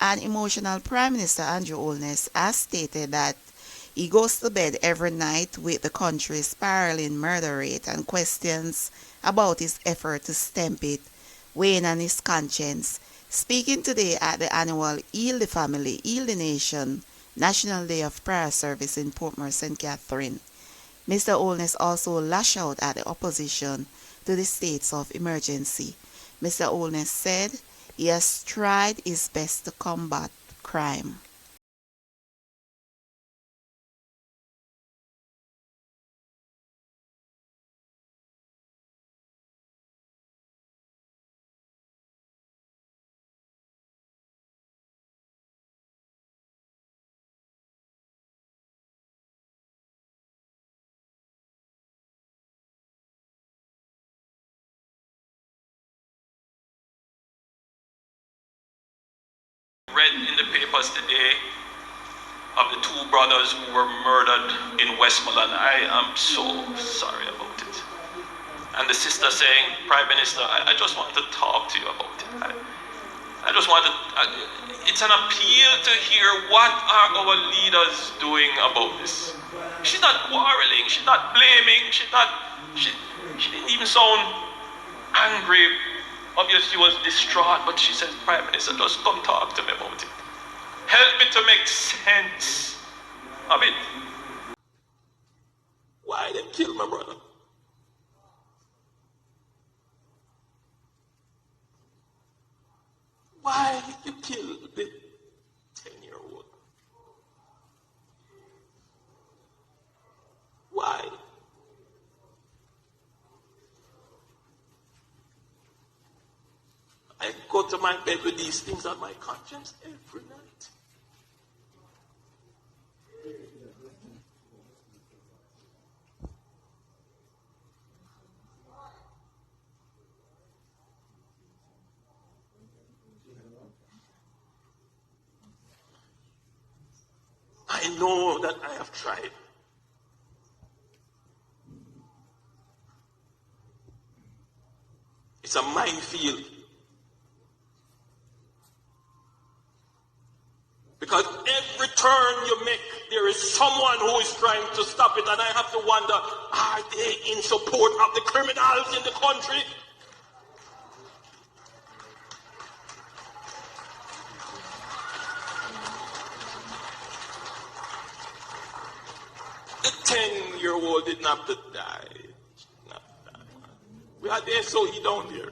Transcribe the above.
An emotional Prime Minister Andrew Holness has stated that he goes to bed every night with the country's spiraling murder rate and questions about his effort to stamp it weighing on his conscience. Speaking today at the annual Heal the Family, Heal the Nation National Day of Prayer Service in Portmore, St. Catherine, Mr. Holness also lashed out at the opposition to the states of emergency. Mr. Holness said he has tried his best to combat crime. Read in the papers today of the two brothers who were murdered in Westmoreland. I am so sorry about it. And the sister saying, Prime Minister, I just want to talk to you about it. I just want to, it's an appeal to hear what are our leaders doing about this. She's not quarreling, she's not blaming, she didn't even sound angry. Obviously she was distraught, but she said, Prime Minister, just come talk to me about it. Help me to make sense of it. Why they kill my brother? Why you kill the 10-year-old? Why? I go to my bed with these things on my conscience every night. I know that I have tried. It's a minefield. Because every turn you make, there is someone who is trying to stop it, and I have to wonder, are they in support of the criminals in the country? The 10-year-old didn't have to die. We are there, so he down there.